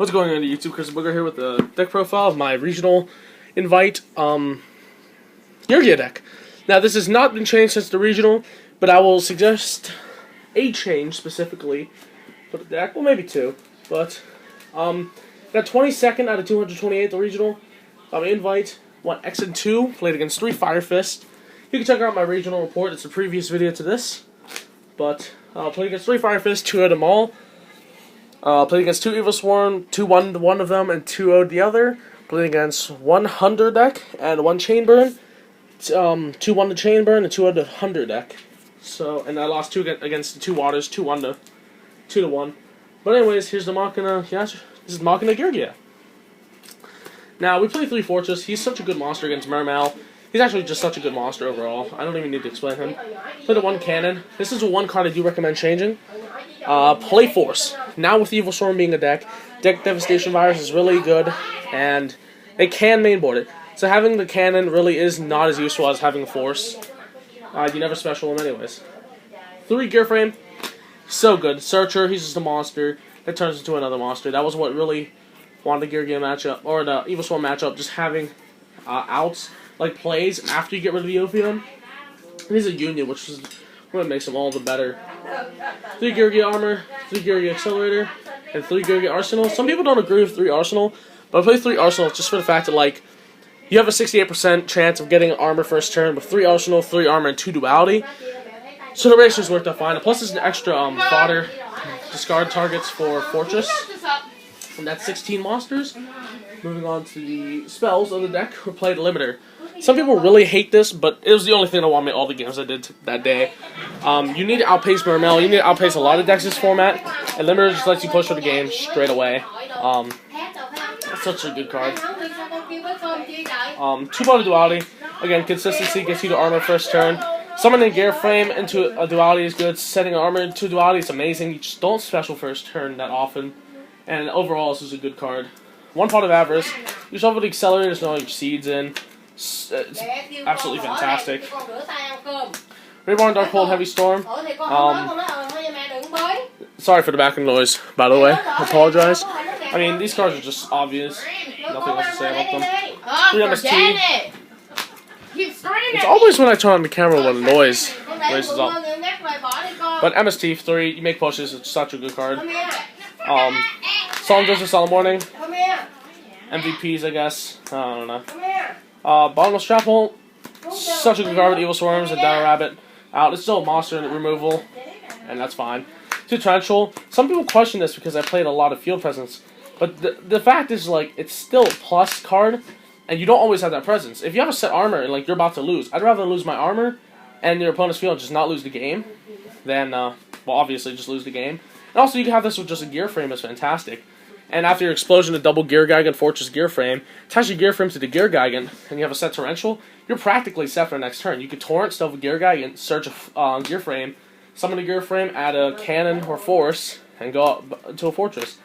What's going on YouTube? Chris Booger here with the deck profile of my regional invite Yu-Gi-Oh deck. Now this has not been changed since the regional, but I will suggest a change specifically for the deck. Well, maybe two, but got 22nd out of 228 the regional invite. Went X and 2, played against 3 Fire Fist. You can check out my regional report. It's a previous video to this, but played against 3 Fire Fist, 2-0'd them all. Played against 2 Evil Swarm, 2-1 one of them, and 2-0'd the other. Played against 1 Hunter deck and 1 Chain Burn. 2-1 the Chain Burn and 2-0 the Hunter deck. So, and I lost 2 against the 2 Waters, 2-1 to 2-1. But anyways, here's the Machina. Yeah, this is Machina Geargia. Now we play 3 Fortress. He's such a good monster against Mermail. He's actually just such a good monster overall. I don't even need to explain him. Played a 1 Cannon. This is a 1 card I do recommend changing. Play Force. Now with Evil Storm being a deck Devastation Virus is really good, and they can mainboard it. So having the Cannon really is not as useful as having a Force. You never special him anyways. 3 Gear Frame. So good. Searcher, he's just a monster that turns into another monster. That was what really won the Gear Game matchup, or the Evil Storm matchup, just having outs, like plays after you get rid of the Ophium. And he's a Union, which is what makes him all the better. 3 Geargia Armor, 3 Geargia Accelerator, and 3 Geargia Arsenal. Some people don't agree with 3 Arsenal, but I play 3 Arsenal just for the fact that, like, you have a 68% chance of getting Armor first turn with 3 Arsenal, 3 Armor, and 2 Duality. So the ratio's worked out fine. Plus, there's an extra fodder discard targets for Fortress, and that's 16 monsters. Moving on to the spells of the deck, we played Limiter. Some people really hate this, but it was the only thing that won me all the games I did that day. You need to outpace Mermail. You need to outpace a lot of decks this format, and Limiter just lets you push for the game straight away. That's such a good card. 2-body Duality. Again, consistency gets you to Armor first turn. Summoning Gear Frame into a Duality is good. Setting Armor into a Duality is amazing. You just don't special first turn that often. And overall, this is a good card. 1 Pot of Avarice. You shuffle the Accelerators and all your seeds in. It's absolutely fantastic. Reborn Darkhold Heavy Storm. Sorry for the background noise, by the way. I apologize. I mean, these cards are just obvious. Nothing else to say about them. 3 MST. It's always when I turn on the camera when the noise raises up. But MST 3, you make pushes. It's such a good card. Solemn Justice Solemn Warning. MVPs, I guess. I don't know. Bottomless Trap Hole. Such a good card with Evil Swarms and Dino Rabbit out. It's still a monster removal, and that's fine. 2 Torrential. Some people question this because I played a lot of field presence, but the fact is, like, it's still a plus card, and you don't always have that presence. If you have a set armor and, like, you're about to lose, I'd rather lose my armor and your opponent's field and just not lose the game than, well, obviously just lose the game. And also, you can have this with just a Gear Frame. It's fantastic. And after your explosion of double Gear Gigant Fortress Gear Frame, attach your Gear Frame to the Gear Gigant, and you have a set Torrential, you're practically set for the next turn. You could Torrent, stuff with Gear Gigant, search a Gear Frame, summon a Gear Frame, add a Cannon or Force, and go up to a Fortress.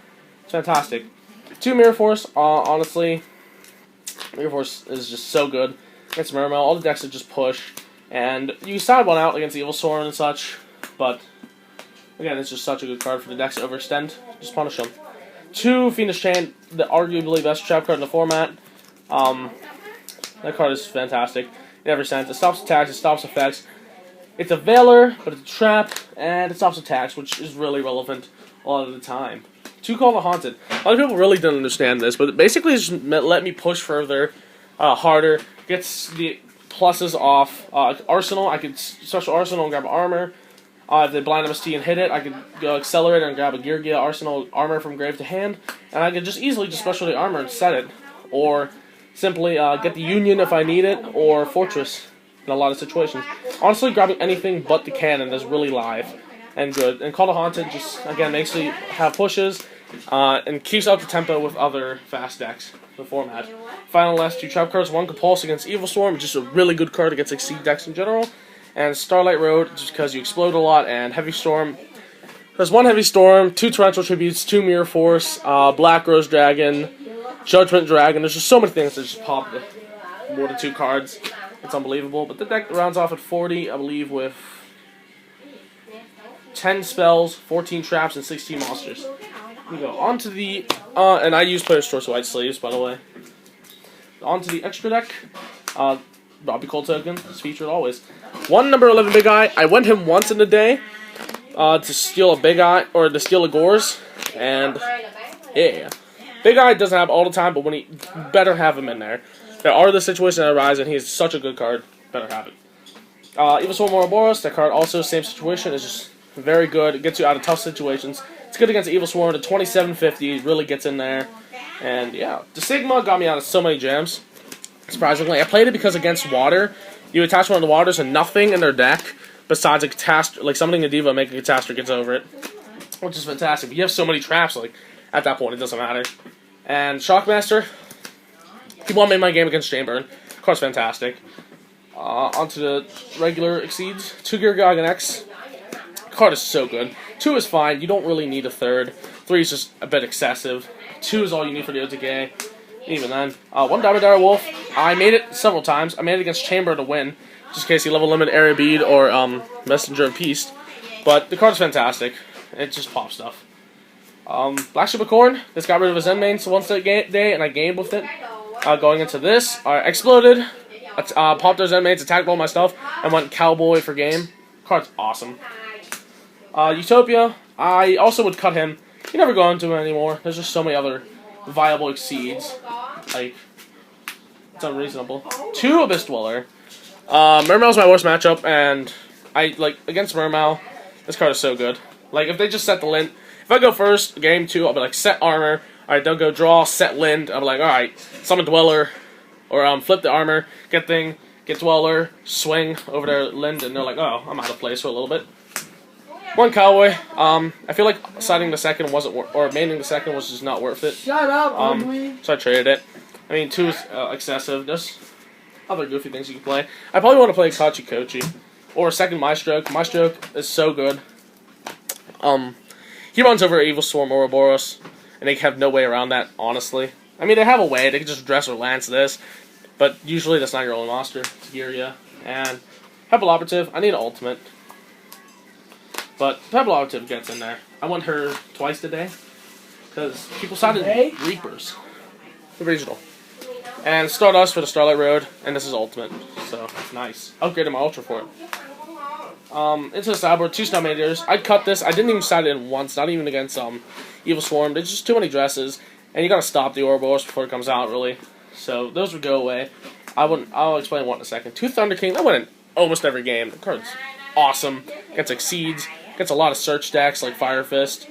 It's fantastic. 2 Mirror Force, honestly, Mirror Force is just so good against Mermail. All the decks are just push, and you side one out against Evil Swarm and such, but again, it's just such a good card for the decks to overextend. Just punish them. 2 Fiendish Chain, the arguably best trap card in the format. That card is fantastic in every sense. It stops attacks, it stops effects. It's a Veiler, but it's a trap, and it stops attacks, which is really relevant a lot of the time. 2 Call the Haunted. A lot of people really didn't understand this, but basically it's just let me push further, harder, gets the pluses off. Arsenal, I could special Arsenal and grab Armor. If they blind MST and hit it, I could go Accelerator and grab a Geargia Arsenal Armor from grave to hand, and I could just easily just special the Armor and set it, or simply get the Union if I need it, or Fortress in a lot of situations. Honestly, grabbing anything but the Cannon is really live and good. And Call to Haunted just, again, makes you have pushes, and keeps up the tempo with other fast decks in the format. Final last 2 trap cards, 1 Compulse against Evil Storm, just a really good card against Exceed decks in general. And Starlight Road, just because you explode a lot, and Heavy Storm. There's 1 Heavy Storm, 2 Torrential Tributes, 2 Mirror Force, Black Rose Dragon, Judgment Dragon. There's just so many things that just pop more than 2 cards. It's unbelievable. But the deck rounds off at 40, I believe, with 10 spells, 14 traps, and 16 monsters. We go on to the, and I use Player's Choice White Sleeves, by the way. On to the extra deck. Robbie Cole token is featured always. One number 11 Big Eye. I went him once in the day to steal a Big Eye, or to steal a Gores, and yeah. Big Eye doesn't have all the time, but when he better have him in there. There are the situations that arise, and he's such a good card. Better have it. Evil Swarm Ouroboros, that card also same situation. It's just very good. It gets you out of tough situations. It's good against Evil Swarm. The 2750 really gets in there. And yeah, the Sigma got me out of so many jams. Surprisingly, I played it because against water, you attach one of the waters and nothing in their deck besides a catastrophe, like something in Diva make a catastrophe gets over it, which is fantastic. But you have so many traps, like at that point it doesn't matter. And Shockmaster, he won me my game against Chamburn. Of course, fantastic. Onto the regular Exceeds. 2 Gear Goggin X. Card is so good. 2 is fine. You don't really need a third. 3 is just a bit excessive. 2 is all you need for the OTK. Even then. 1 Diamond Dire Wolf. I made it several times. I made it against Chamber to win, just in case he level limit Area Bead or Messenger of Peace. But the card is fantastic. It just pops stuff. Black Ship of Corn. This got rid of his end main once a day, and I gamed with it. Going into this, exploded. Popped those end mains, attacked all my stuff, and went Cowboy for game. Card's awesome. Utopia. I also would cut him. You never go into him anymore. There's just so many other viable Exceeds. Like, it's unreasonable. 2 Abyss Dweller. Mermail's my worst matchup, and against Mermail, this card is so good. Like, if they just set the Lint, if I go first, game 2, I'll be like, set armor. Alright, don't go draw, set Lint. I'll be like, alright, summon Dweller, or flip the armor, get Dweller, swing over their Lint, and they're like, oh, I'm out of place for a little bit. 1 Cowboy. I feel like siding the second wasn't or maining the second was just not worth it. Shut up, ugly. So I traded it. I mean, 2 is excessive. There's other goofy things you can play. I probably want to play Kachi Kochi or a second Maestroke. Maestroke is so good. He runs over Evil Swarm Ouroboros, and they have no way around that. Honestly, I mean, they have a way. They can just dress or lance this, but usually that's not your only monster. It's Giria and Pebble Operative. I need an ultimate. But Pebble Operative gets in there. I want her twice today because people sided Reapers. The regional. And Stardust for the Starlight Road, and this is ultimate. So, nice. Upgraded my Ultra for it. Into the sideboard, 2 Snow Meteors. I'd cut this. I didn't even side it in once, not even against Evil Swarm. There's just too many dresses, and you gotta stop the Ouroboros before it comes out, really. So, those would go away. I'll explain one in a second. 2 Thunder King. I win in almost every game. The card's awesome. Gets Exceeds. Gets a lot of search decks like Fire Fist.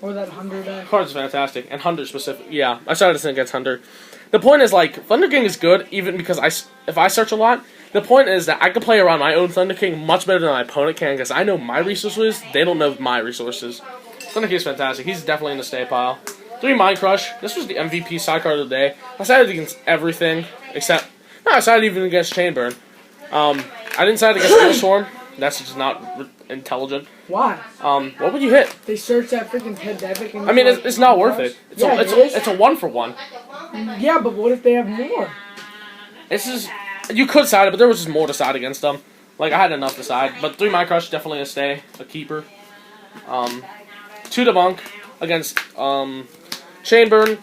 Or that Hunter deck. Card's fantastic. And Hunter specific. Yeah, I started this against Hunter. The point is, like, Thunder King is good even because if I search a lot, the point is that I can play around my own Thunder King much better than my opponent can because I know my resources, they don't know my resources. Thunder King is fantastic. He's definitely in the stay pile. 3 Mind Crush. This was the MVP side card of the day. I sided against everything except... No, I sided even against Chainburn. I didn't side against Evil Swarm. That's just not intelligent. Why? What would you hit? They search that freaking Pandemic. I mean, it's not worth it. It's a 1-for-1. Yeah, but what if they have more? This is... You could side it, but there was just more to side against them. Like, I had enough to side. But 3 Mind Crush, definitely a stay. A keeper. 2 Debunk against Chainburn.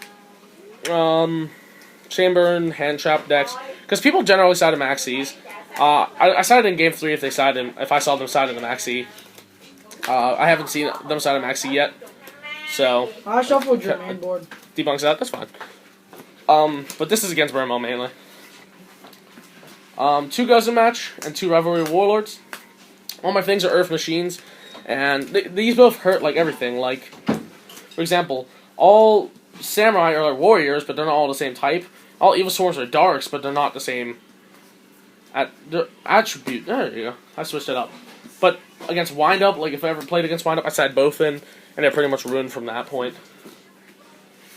Chainburn, Hand Trap decks. Because people generally side in Maxis. I sided in game 3 if I saw them side in the Maxi. I haven't seen them side in Maxi yet. So... I shuffled your main board. Debunks that, that's fine. But this is against Burmo mainly. 2 Guzzin Match and 2 Revelry Warlords. All my things are Earth Machines, and these both hurt like everything. Like, for example, all Samurai are warriors, but they're not all the same type. All Evil Swarms are Darks, but they're not the same attribute. There you go. I switched it up. But against Wind Up, like if I ever played against Wind Up, I side both in, and they're pretty much ruined from that point.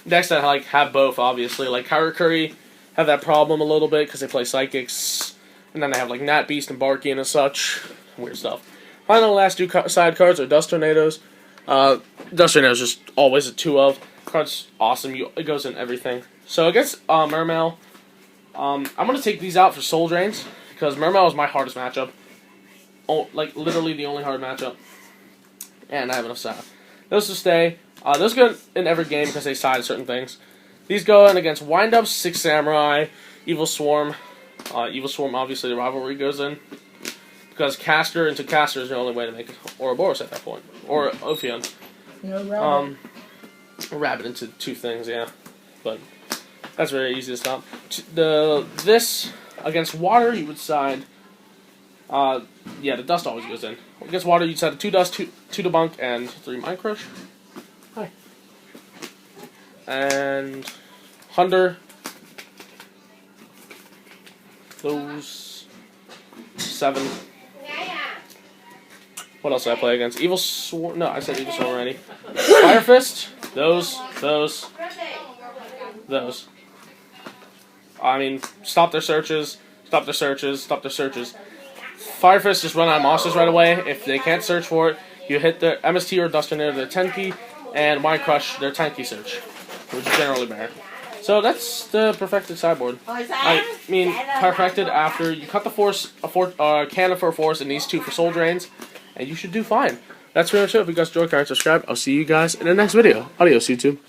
Decks that like have both, obviously, like Karakuri have that problem a little bit because they play Psychics, and then they have like Nat Beast and Barkian and such weird stuff. Finally, last 2 side cards are Dust Tornadoes. Dust Tornadoes just always a 2 of. Card's awesome. It goes in everything. So against Mermail, I'm gonna take these out for Soul Drains because Mermail is my hardest matchup. Oh, like literally the only hard matchup, and I have enough side. Those to stay. Those go in every game because they side certain things. These go in against Wind-Up, Six Samurai, Evil Swarm. Evil Swarm, obviously, the rivalry goes in. Because Caster into Caster is the only way to make Ouroboros at that point. Or Ophion. No rabbit. Rabbit into two things, yeah. But that's very easy to stop. This, against Water, you would side... yeah, the Dust always goes in. Against Water, you'd side 2 Dust, 2 Debunk, and 3 Mind Crush. Hi. And... Hunter. Those... 7. What else did I play against? Evil Swarm... No, I said Evil Swarm already. Fire Fist. Those. I mean, stop their searches. Fire Fist just run out of monsters right away. If they can't search for it, you hit the MST or Dusternator, their 10 key, and Mind Crush, their 10 key search, which is generally better. So that's the perfected sideboard. I mean, perfected after you cut the cannon for force and these 2 for soul drains, and you should do fine. That's pretty much it. If you guys enjoyed, comment, subscribe. I'll see you guys in the next video. Adios, YouTube.